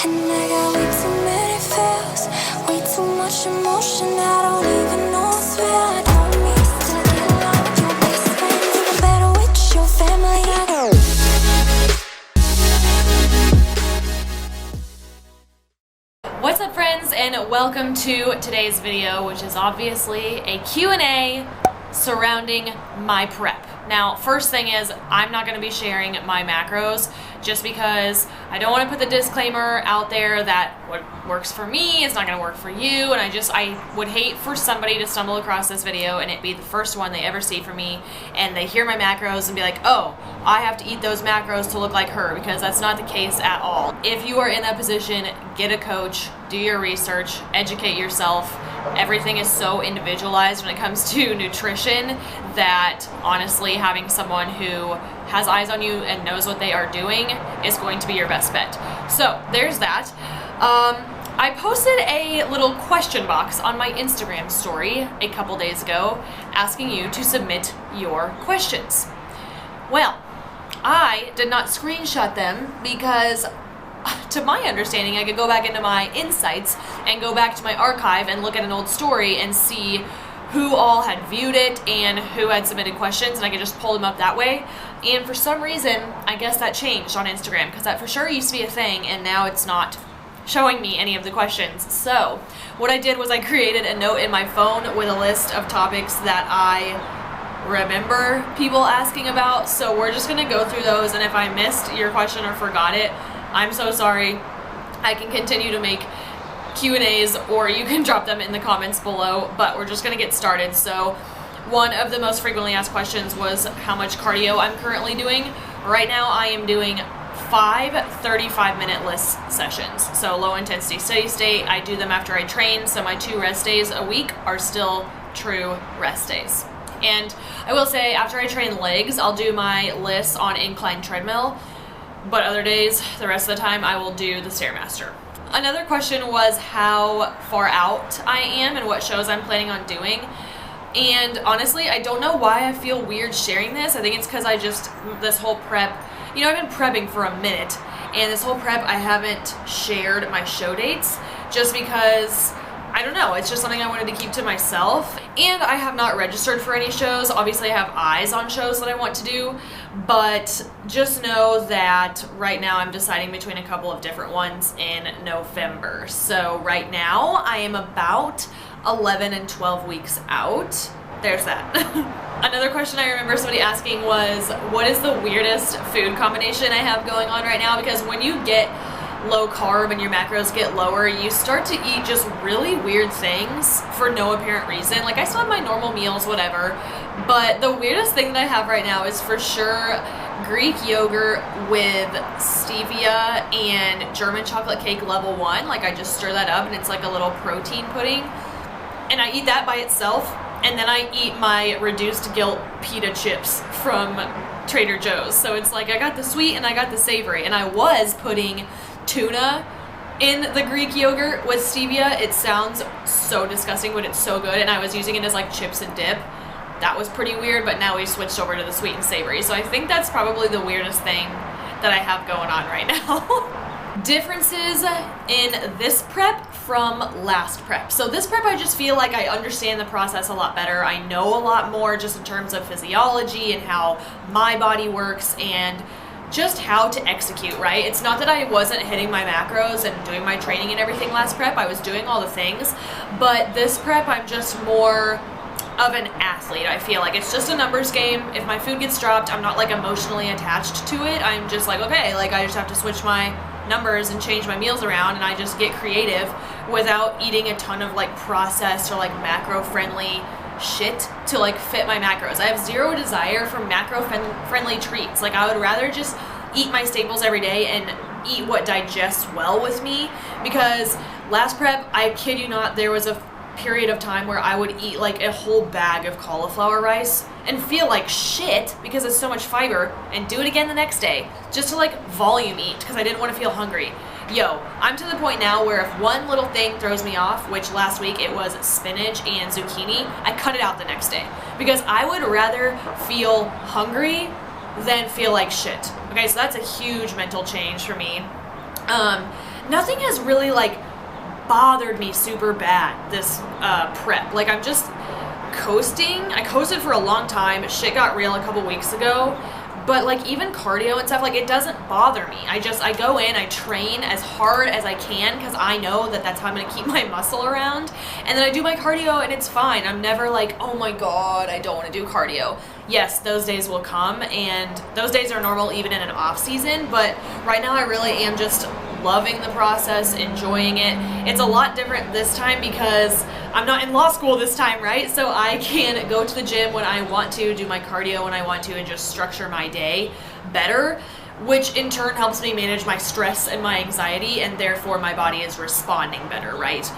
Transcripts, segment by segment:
And I got way too many feels, way too much emotion. I don't even know what's real. I don't need to get along with your best friend, even better with your family. What's up, friends, and welcome to today's video, which is obviously a Q&A surrounding my prep. Now, first thing is, I'm not going to be sharing my macros just because I don't want to put the disclaimer out there that what works for me is not going to work for you, and I would hate for somebody to stumble across this video and it be the first one they ever see from me, and they hear my macros and be like, oh, I have to eat those macros to look like her, because that's not the case at all. If you are in that position, get a coach, do your research, educate yourself. Everything is so individualized when it comes to nutrition that honestly having someone who has eyes on you and knows what they are doing is going to be your best bet. So there's that. I posted a little question box on my Instagram story a couple days ago asking you to submit your questions. Well, I did not screenshot them because to my understanding, I could go back into my insights and go back to my archive and look at an old story and see who all had viewed it and who had submitted questions, and I could just pull them up that way. And for some reason, I guess that changed on Instagram, because that for sure used to be a thing, and now it's not showing me any of the questions. So what I did was I created a note in my phone with a list of topics that I remember people asking about. So we're just gonna go through those, and if I missed your question or forgot it, I'm so sorry. I can continue to make Q&As, or you can drop them in the comments below, but we're just gonna get started. So one of the most frequently asked questions was how much cardio I'm currently doing. Right now I am doing 5 35-minute list sessions. So low intensity steady state, I do them after I train, so my 2 rest days a week are still true rest days. And I will say, after I train legs, I'll do my lists on incline treadmill, but other days, the rest of the time, I will do the Stairmaster. Another question was how far out I am and what shows I'm planning on doing. And honestly, I don't know why I feel weird sharing this. I think it's because this whole prep, I've been prepping for a minute, and this whole prep I haven't shared my show dates just because, I don't know, it's just something I wanted to keep to myself. And I have not registered for any shows. Obviously I have eyes on shows that I want to do, but just know that right now I'm deciding between a couple of different ones in November. So right now I am about 11 and 12 weeks out. There's that. Another question I remember somebody asking was, what is the weirdest food combination I have going on right now? Because when you get low carb and your macros get lower, you start to eat just really weird things for no apparent reason. Like, I still have my normal meals, whatever, but the weirdest thing that I have right now is for sure Greek yogurt with stevia and German chocolate cake level 1. Like, I just stir that up and it's like a little protein pudding, and I eat that by itself, and then I eat my reduced guilt pita chips from Trader Joe's. So it's like I got the sweet and I got the savory, and I was putting tuna in the Greek yogurt with stevia. It sounds so disgusting, but it's so good, and I was using it as like chips and dip. That was pretty weird, but now we switched over to the sweet and savory. So I think that's probably the weirdest thing that I have going on right now. Differences in this prep from last prep. So this prep, I just feel like I understand the process a lot better. I know a lot more just in terms of physiology and how my body works and just how to execute, right? It's not that I wasn't hitting my macros and doing my training and everything last prep. I was doing all the things, but this prep, I'm just more of an athlete. I feel like it's just a numbers game. If my food gets dropped, I'm not like emotionally attached to it. I'm just like, okay, like I just have to switch my numbers and change my meals around, and I just get creative without eating a ton of like processed or like macro friendly shit to like fit my macros. I have zero desire for macro friendly treats. Like, I would rather just eat my staples every day and eat what digests well with me, because last prep, I kid you not, there was a period of time where I would eat like a whole bag of cauliflower rice and feel like shit because it's so much fiber, and do it again the next day just to like volume eat because I didn't want to feel hungry. Yo, I'm to the point now where if one little thing throws me off, which last week it was spinach and zucchini, I cut it out the next day because I would rather feel hungry than feel like shit. Okay, so that's a huge mental change for me. nothing has really like bothered me super bad this prep. Like, I'm just coasting. I coasted for a long time. Shit got real a couple weeks ago. But like even cardio and stuff, like it doesn't bother me. I go in, I train as hard as I can because I know that that's how I'm going to keep my muscle around. And then I do my cardio and it's fine. I'm never like, oh my God, I don't want to do cardio. Yes, those days will come, and those days are normal even in an off season. But right now I really am just loving the process, enjoying it. It's a lot different this time because I'm not in law school this time, right? So I can go to the gym when I want to, do my cardio when I want to, and just structure my day better, which in turn helps me manage my stress and my anxiety, and therefore my body is responding better, right?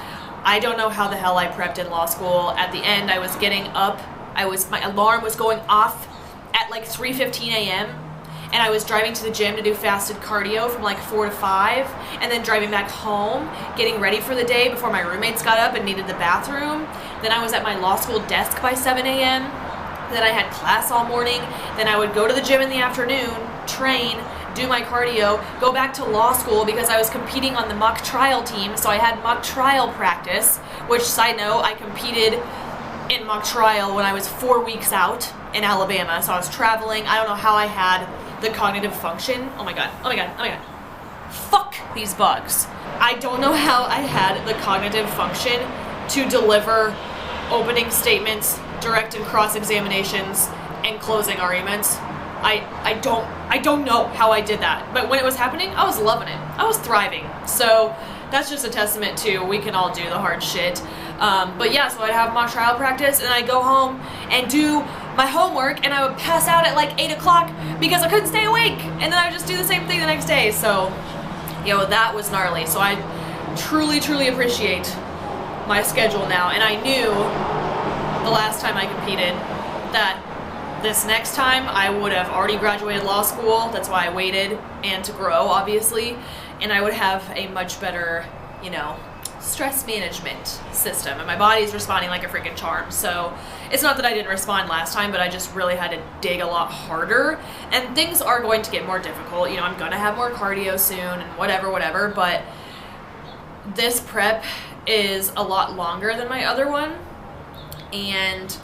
I don't know how the hell I prepped in law school. At the end, I was getting up, my alarm was going off at like 3:15 a.m., and I was driving to the gym to do fasted cardio from like 4 to 5, and then driving back home, getting ready for the day before my roommates got up and needed the bathroom. Then I was at my law school desk by 7 a.m. Then I had class all morning. Then I would go to the gym in the afternoon, train, do my cardio, go back to law school because I was competing on the mock trial team, so I had mock trial practice, which, side note, I competed in mock trial when I was 4 weeks out in Alabama, so I was traveling. I don't know how I had the cognitive function. Oh my god. Fuck these bugs. I don't know how I had the cognitive function to deliver opening statements, direct and cross examinations, and closing arguments. I don't know how I did that. But when it was happening, I was loving it. I was thriving. So that's just a testament to we can all do the hard shit. But yeah, so I'd have mock trial practice, and I'd go home and do my homework, and I would pass out at like 8 o'clock because I couldn't stay awake, and then I would just do the same thing the next day. So, that was gnarly. So I truly appreciate my schedule now, and I knew the last time I competed that this next time I would have already graduated law school. That's why I waited, and to grow, obviously, and I would have a much better, stress management system, and my body's responding like a freaking charm. So it's not that I didn't respond last time, but I just really had to dig a lot harder, and things are going to get more difficult. I'm gonna have more cardio soon and whatever, but this prep is a lot longer than my other one, and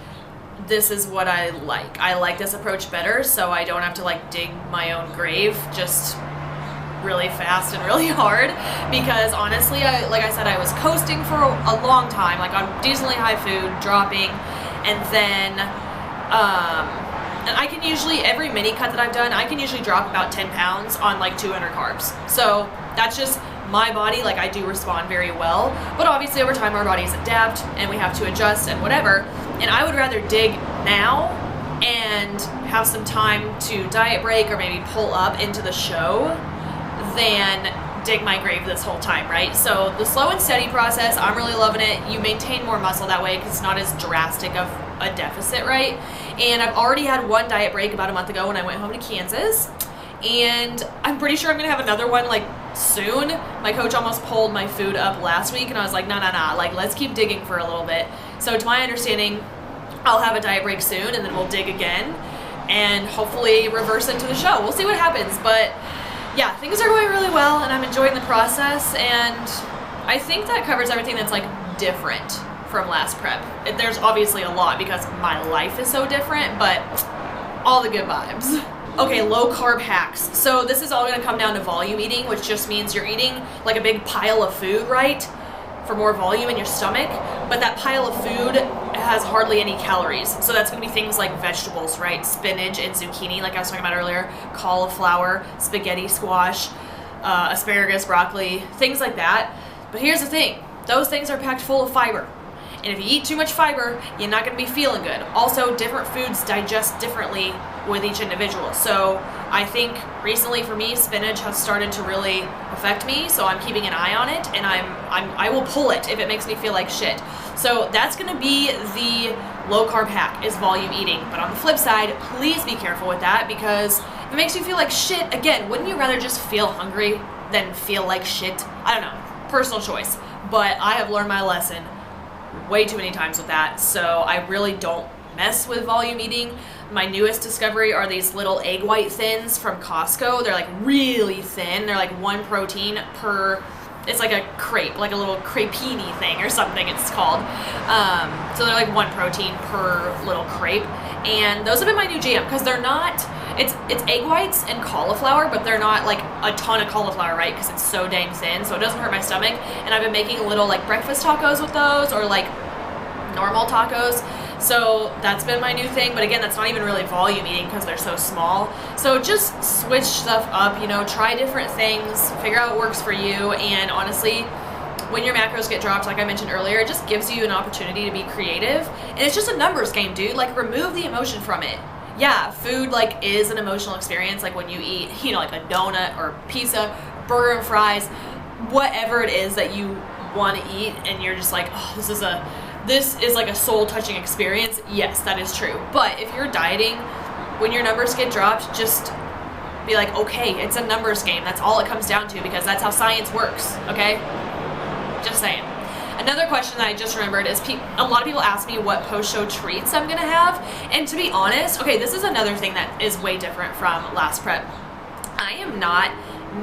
this is what I like. I like this approach better, so I don't have to like dig my own grave just really fast and really hard, because honestly, like I said, I was coasting for a long time, like on decently high food, dropping, and then and I can usually, every mini cut that I've done, I can usually drop about 10 pounds on like 200 carbs. So that's just my body. Like, I do respond very well, but obviously over time our bodies adapt and we have to adjust and whatever, and I would rather dig now and have some time to diet break or maybe pull up into the show than dig my grave this whole time, right? So the slow and steady process, I'm really loving it. You maintain more muscle that way because it's not as drastic of a deficit, right? And I've already had one diet break about a month ago when I went home to Kansas, and I'm pretty sure I'm gonna have another one like soon. My coach almost pulled my food up last week, and I was like, nah, like let's keep digging for a little bit. So to my understanding, I'll have a diet break soon, and then we'll dig again and hopefully reverse into the show. We'll see what happens, but yeah, things are going really well, and I'm enjoying the process, and I think that covers everything that's like different from last prep. There's obviously a lot because my life is so different, but all the good vibes. Okay, low carb hacks. So this is all gonna come down to volume eating, which just means you're eating like a big pile of food, right? For more volume in your stomach, but that pile of food has hardly any calories. So that's gonna be things like vegetables, right? Spinach and zucchini, like I was talking about earlier, cauliflower, spaghetti squash, asparagus, broccoli, things like that. But here's the thing, those things are packed full of fiber. And if you eat too much fiber, you're not gonna be feeling good. Also, different foods digest differently with each individual. So I think recently for me, spinach has started to really affect me, so I'm keeping an eye on it, and I will pull it if it makes me feel like shit. So that's gonna be the low carb hack, is volume eating. But on the flip side, please be careful with that, because if it makes you feel like shit, again, wouldn't you rather just feel hungry than feel like shit? I don't know, personal choice. But I have learned my lesson way too many times with that, so I really don't mess with volume eating. My newest discovery are these little egg white thins from Costco. They're like really thin. They're like one protein per it's like a crepe, like a little crepini thing or something it's called. So they're like 1 protein per little crepe. And those have been my new jam because they're not, it's egg whites and cauliflower, but they're not like a ton of cauliflower, right? Because it's so dang thin, so it doesn't hurt my stomach. And I've been making little like breakfast tacos with those, or like normal tacos. So that's been my new thing, but again, that's not even really volume eating because they're so small. So just switch stuff up, you know, try different things, figure out what works for you, and honestly, when your macros get dropped, like I mentioned earlier, it just gives you an opportunity to be creative, and it's just a numbers game, dude. Like, remove the emotion from it. Yeah, food, like, is an emotional experience, like when you eat, you know, like a donut or pizza, burger and fries, whatever it is that you want to eat, and you're just like, oh, this is like a soul-touching experience. Yes, that is true. But if you're dieting, when your numbers get dropped, just be like, okay, it's a numbers game. That's all it comes down to, because that's how science works, okay? Just saying. Another question that I just remembered is a lot of people ask me what post-show treats I'm gonna have. And to be honest, okay, this is another thing that is way different from last prep. I am not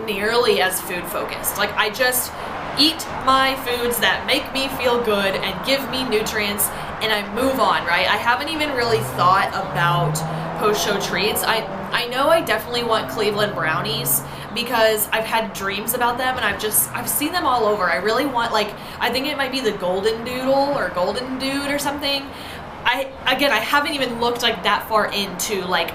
nearly as food focused. Like, I just eat my foods that make me feel good and give me nutrients, and I move on, right? I haven't even really thought about post-show treats. I know I definitely want Cleveland brownies because I've had dreams about them, and I've seen them all over. I really want, like, I think it might be the golden doodle or golden dude or something. I haven't even looked like that far into like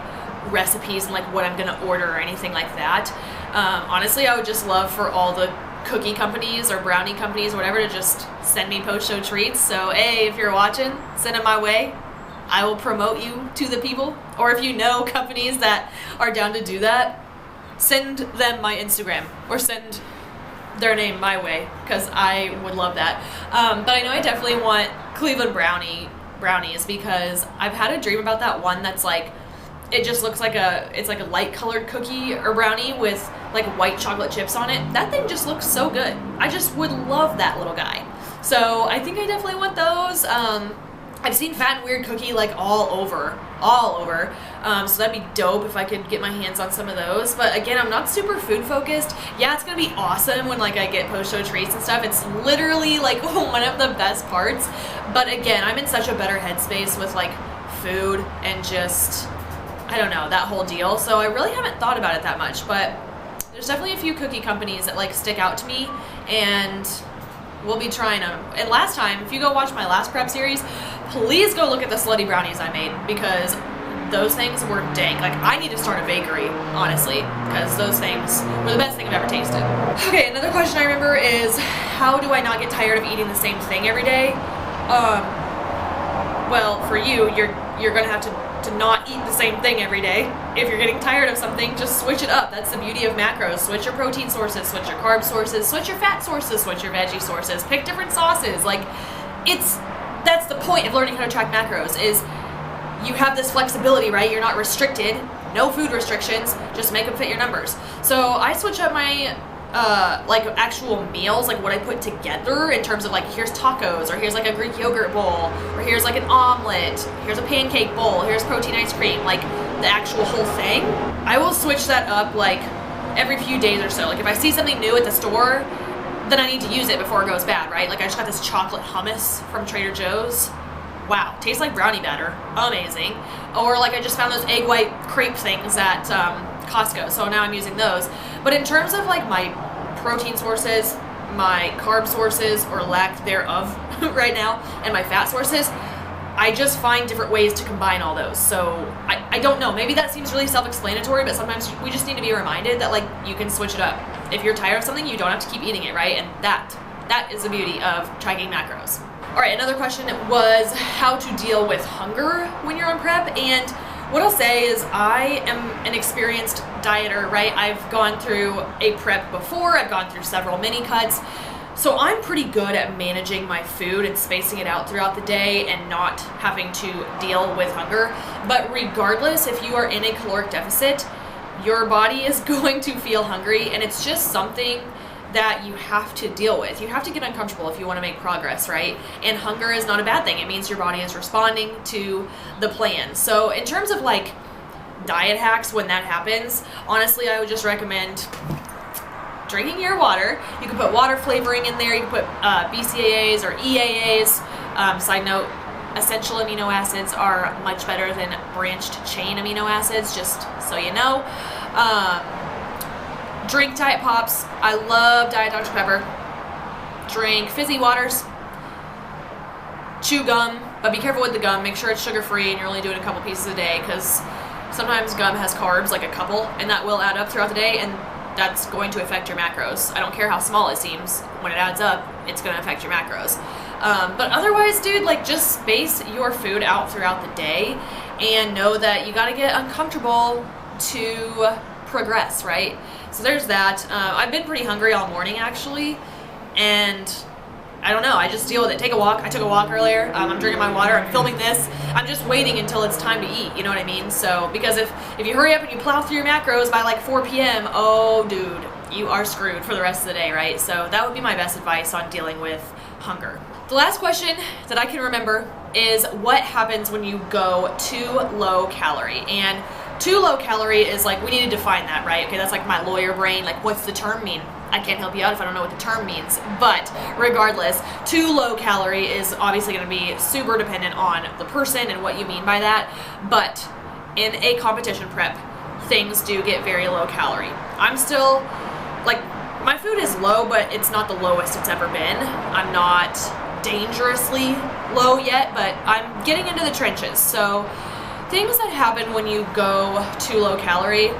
recipes and like what I'm gonna order or anything like that. Honestly, I would just love for all the cookie companies or brownie companies or whatever to just send me post-show treats. So hey, if you're watching, send them my way. I will promote you to the people. Or if you know companies that are down to do that, send them my Instagram or send their name my way, because I would love that. But I know I definitely want Cleveland brownies because I've had a dream about that one that's like, it just looks like it's like a light colored cookie or brownie with like white chocolate chips on it. That thing just looks so good. I just would love that little guy. So I think I definitely want those. I've seen Fat and Weird cookie like all over. So that'd be dope if I could get my hands on some of those. But again, I'm not super food focused. Yeah, it's gonna be awesome when like I get post-show treats and stuff. It's literally like one of the best parts. But again, I'm in such a better headspace with like food and just, I don't know, that whole deal. So I really haven't thought about it that much, but there's definitely a few cookie companies that like stick out to me, and we'll be trying them. And last time, if you go watch my last prep series, please go look at the slutty brownies I made, because those things were dank. Like, I need to start a bakery, honestly, because those things were the best thing I've ever tasted. Okay, another question I remember is, how do I not get tired of eating the same thing every day? Well, for you, you're gonna have to not eat the same thing every day. If you're getting tired of something, just switch it up. That's the beauty of macros. Switch your protein sources, switch your carb sources, switch your fat sources, switch your veggie sources, pick different sauces. Like, that's the point of learning how to track macros, is you have this flexibility, right? You're not restricted, no food restrictions, just make them fit your numbers. So I switch up my like actual meals, like what I put together in terms of like, here's tacos, or here's like a Greek yogurt bowl, or here's like an omelet, here's a pancake bowl, here's protein ice cream, like the actual whole thing. I will switch that up like every few days or so. Like if I see something new at the store, then I need to use it before it goes bad, right? Like I just got this chocolate hummus from Trader Joe's. Wow, tastes like brownie batter, amazing. Or like I just found those egg white crepe things at Costco, so now I'm using those. But in terms of like my protein sources, my carb sources, or lack thereof right now, and my fat sources, I just find different ways to combine all those. So I don't know, maybe that seems really self-explanatory, but sometimes we just need to be reminded that like you can switch it up. If you're tired of something, you don't have to keep eating it, right? And that is the beauty of tracking macros. All right, another question was how to deal with hunger when you're on prep. And what I'll say is I am an experienced dieter, right? I've gone through a prep before, I've gone through several mini cuts. So I'm pretty good at managing my food and spacing it out throughout the day and not having to deal with hunger. But regardless, if you are in a caloric deficit, your body is going to feel hungry, and it's just something that you have to deal with. You have to get uncomfortable if you want to make progress, right? And hunger is not a bad thing. It means your body is responding to the plan. So in terms of like diet hacks when that happens, honestly, I would just recommend drinking your water. You can put water flavoring in there. You can put BCAAs or EAAs. Side note, essential amino acids are much better than branched chain amino acids, just so you know. Drink Diet Pops. I love Diet Dr. Pepper. Drink fizzy waters. Chew gum, but be careful with the gum. Make sure it's sugar-free and you're only doing a couple pieces a day, because sometimes gum has carbs, like a couple, and that will add up throughout the day, and that's going to affect your macros. I don't care how small it seems. When it adds up, it's going to affect your macros. But otherwise, dude, like, just space your food out throughout the day and know that you got to get uncomfortable to progress, right? So there's that. I've been pretty hungry all morning, actually, and I don't know, I just deal with it. Take a walk. I took a walk earlier. I'm drinking my water. I'm filming this. I'm just waiting until it's time to eat, you know what I mean? So, because if you hurry up and you plow through your macros by like 4 p.m., oh, dude, you are screwed for the rest of the day, right? So that would be my best advice on dealing with hunger. The last question that I can remember is, what happens when you go too low calorie? And too low calorie is like, we need to define that, right? Okay, that's like my lawyer brain. Like, what's the term mean? I can't help you out if I don't know what the term means. But regardless, too low calorie is obviously going to be super dependent on the person and what you mean by that. But in a competition prep, things do get very low calorie. I'm still, like, my food is low, but it's not the lowest it's ever been. I'm not dangerously low yet, but I'm getting into the trenches. So things that happen when you go too low calorie,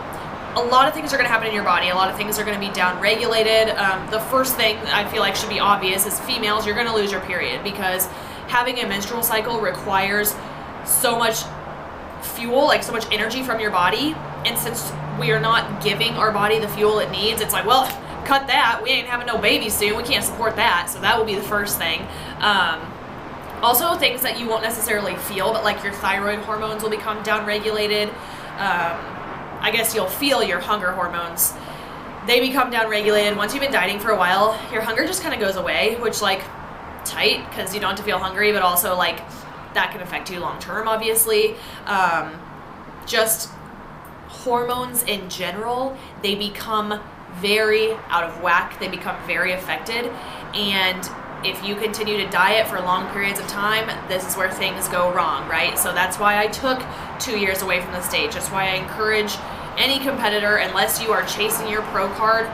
a lot of things are going to happen in your body. A lot of things are going to be down-regulated. The first thing I feel like should be obvious is, females, you're going to lose your period, because having a menstrual cycle requires so much fuel, like so much energy from your body. And since we are not giving our body the fuel it needs, it's like, well, cut that. We ain't having no babies soon. We can't support that. So that will be the first thing. Also, things that you won't necessarily feel, but like your thyroid hormones will become down-regulated. I guess you'll feel your hunger hormones. They become down-regulated. Once you've been dieting for a while, your hunger just kind of goes away, which, like, tight, because you don't have to feel hungry, but also, like, that can affect you long-term, obviously. Just hormones in general, they become very out of whack. They become very affected, and if you continue to diet for long periods of time, this is where things go wrong, right? So that's why I took 2 years away from the stage. That's why I encourage any competitor, unless you are chasing your pro card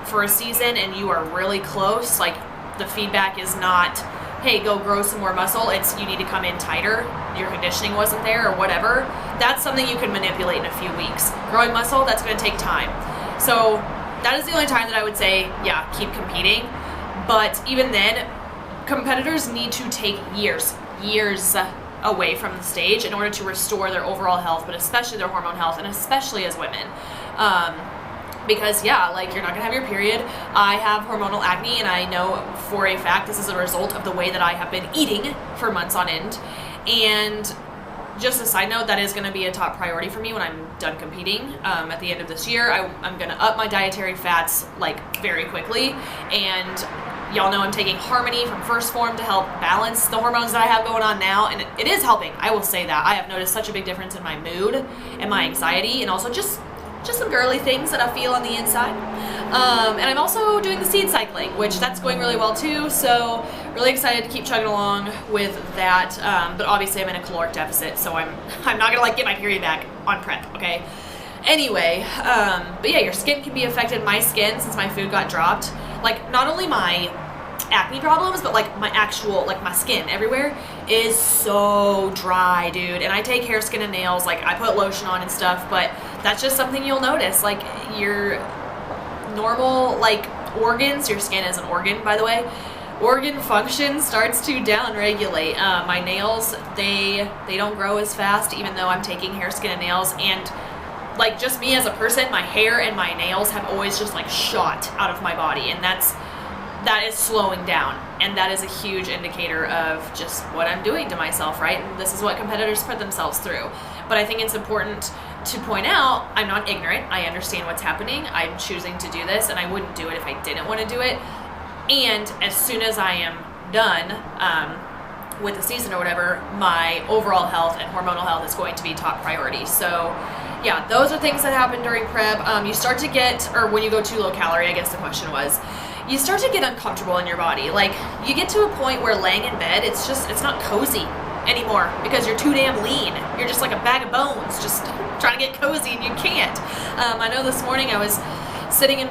for a season and you are really close, like, the feedback is not, hey, go grow some more muscle. It's, you need to come in tighter. Your conditioning wasn't there or whatever. That's something you can manipulate in a few weeks. Growing muscle, that's going to take time. So that is the only time that I would say, yeah, keep competing. But even then, competitors need to take years away from the stage in order to restore their overall health, but especially their hormone health, and especially as women. Because, yeah, like, you're not gonna have your period. I have hormonal acne, and I know for a fact this is a result of the way that I have been eating for months on end. And just a side note, that is going to be a top priority for me when I'm done competing at the end of this year. I'm going to up my dietary fats, like, very quickly. And y'all know I'm taking Harmony from First Form to help balance the hormones that I have going on now. And it is helping. I will say that. I have noticed such a big difference in my mood and my anxiety, and also just some girly things that I feel on the inside. And I'm also doing the seed cycling, which that's going really well too. So really excited to keep chugging along with that. But obviously I'm in a caloric deficit, so I'm not gonna, like, get my period back on prep, okay? Anyway, but yeah, your skin can be affected. My skin, since my food got dropped, like, not only my acne problems, but, like, my actual, like, my skin everywhere is so dry, dude. And I take hair, skin, and nails. Like, I put lotion on and stuff, but that's just something you'll notice. Like, your normal, like, organs, your skin is an organ, by the way, organ function starts to down-regulate. My nails, they don't grow as fast, even though I'm taking hair, skin, and nails. And, like, just me as a person, my hair and my nails have always just, like, shot out of my body, and that is slowing down, and that is a huge indicator of just what I'm doing to myself, right? And this is what competitors put themselves through. But I think it's important to point out, I'm not ignorant. I understand what's happening. I'm choosing to do this, and I wouldn't do it if I didn't want to do it. And as soon as I am done with the season or whatever, my overall health and hormonal health is going to be top priority. So yeah, those are things that happen during prep. You start to get, or when you go too low calorie, I guess the question was, you start to get uncomfortable in your body. Like, you get to a point where laying in bed, it's not cozy anymore because you're too damn lean. You're just like a bag of bones, just trying to get cozy and you can't. I know this morning I was sitting in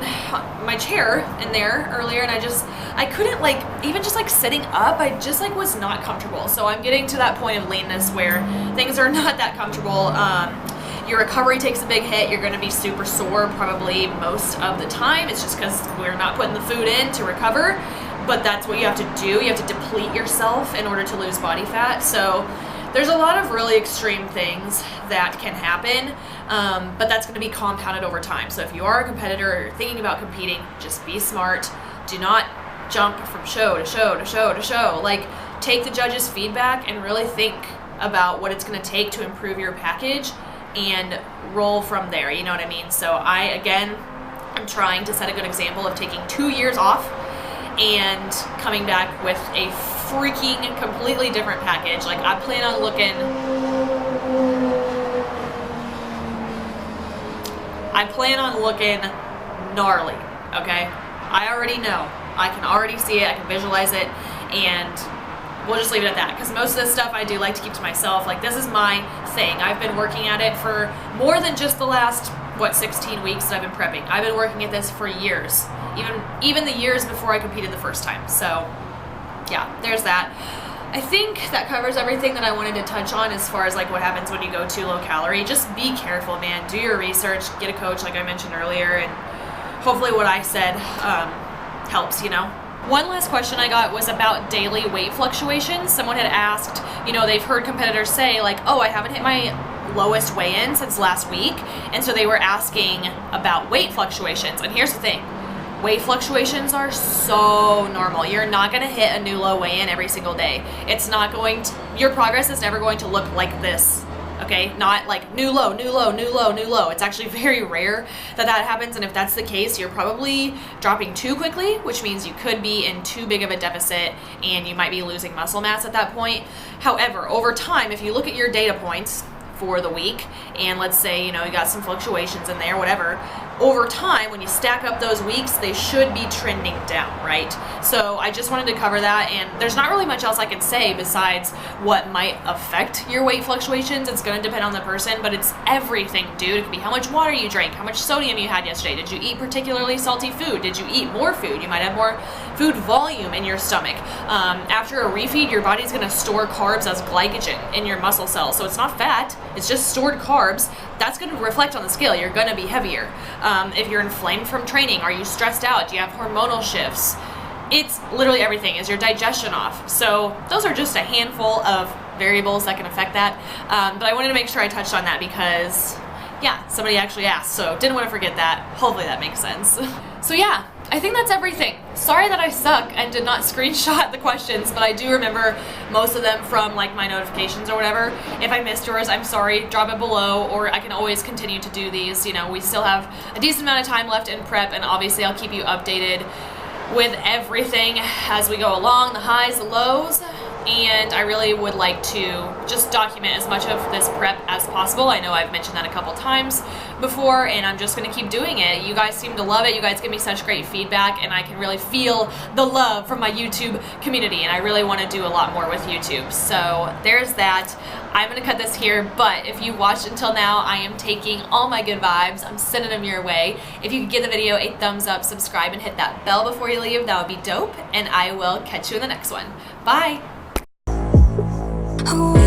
my chair in there earlier and I couldn't, like, even just like sitting up, I just like was not comfortable. So I'm getting to that point of leanness where things are not that comfortable. Your recovery takes a big hit. You're going to be super sore probably most of the time. It's just because we're not putting the food in to recover, but that's what you have to do. You have to deplete yourself in order to lose body fat. So there's a lot of really extreme things that can happen, but that's going to be compounded over time. So if you are a competitor or you're thinking about competing, just be smart. Do not jump from show to show to show to show. Like, take the judges' feedback and really think about what it's going to take to improve your package and roll from there, you know what I mean? So I'm trying to set a good example of taking 2 years off and coming back with a freaking completely different package. Like, I plan on looking gnarly, okay? I already know. I can already see it, I can visualize it, and we'll just leave it at that, because most of this stuff I do like to keep to myself. Like, this is my thing. I've been working at it for more than just the last, 16 weeks that I've been prepping. I've been working at this for years, even the years before I competed the first time. So yeah, there's that. I think that covers everything that I wanted to touch on as far as like what happens when you go too low calorie. Just be careful, man. Do your research, get a coach like I mentioned earlier, and hopefully what I said helps, you know. One last question I got was about daily weight fluctuations. Someone had asked, you know, they've heard competitors say like, oh, I haven't hit my lowest weigh-in since last week, and so they were asking about weight fluctuations. And here's the thing, weight fluctuations are so normal. You're not going to hit a new low weigh-in every single day. It's not going to, your progress is never going to look like this. Okay, not like new low, new low, new low, new low. It's actually very rare that happens, and if that's the case, you're probably dropping too quickly, which means you could be in too big of a deficit and you might be losing muscle mass at that point. However, over time, if you look at your data points for the week, and let's say, you know, you got some fluctuations in there, whatever, over time, when you stack up those weeks, they should be trending down, right? So I just wanted to cover that, and there's not really much else I can say besides what might affect your weight fluctuations. It's going to depend on the person, but it's everything, dude. It could be how much water you drank, how much sodium you had yesterday. Did you eat particularly salty food? Did you eat more food? You might have more food volume in your stomach. After a refeed, your body's going to store carbs as glycogen in your muscle cells, so it's not fat, it's just stored carbs. That's going to reflect on the scale. You're going to be heavier. If you're inflamed from training, are you stressed out? Do you have hormonal shifts? It's literally everything. Is your digestion off? So those are just a handful of variables that can affect that. But I wanted to make sure I touched on that because, yeah, somebody actually asked. So didn't want to forget that. Hopefully that makes sense. So yeah, I think that's everything. Sorry that I suck and did not screenshot the questions, but I do remember most of them from like my notifications or whatever. If I missed yours, I'm sorry, drop it below, or I can always continue to do these. You know, we still have a decent amount of time left in prep, and obviously I'll keep you updated with everything as we go along, the highs, the lows. And I really would like to just document as much of this prep as possible. I know I've mentioned that a couple times before, and I'm just gonna keep doing it. You guys seem to love it. You guys give me such great feedback, and I can really feel the love from my YouTube community, and I really wanna do a lot more with YouTube. So there's that. I'm gonna cut this here, but if you watched until now, I am taking all my good vibes. I'm sending them your way. If you could give the video a thumbs up, subscribe, and hit that bell before you leave, that would be dope, and I will catch you in the next one. Bye. We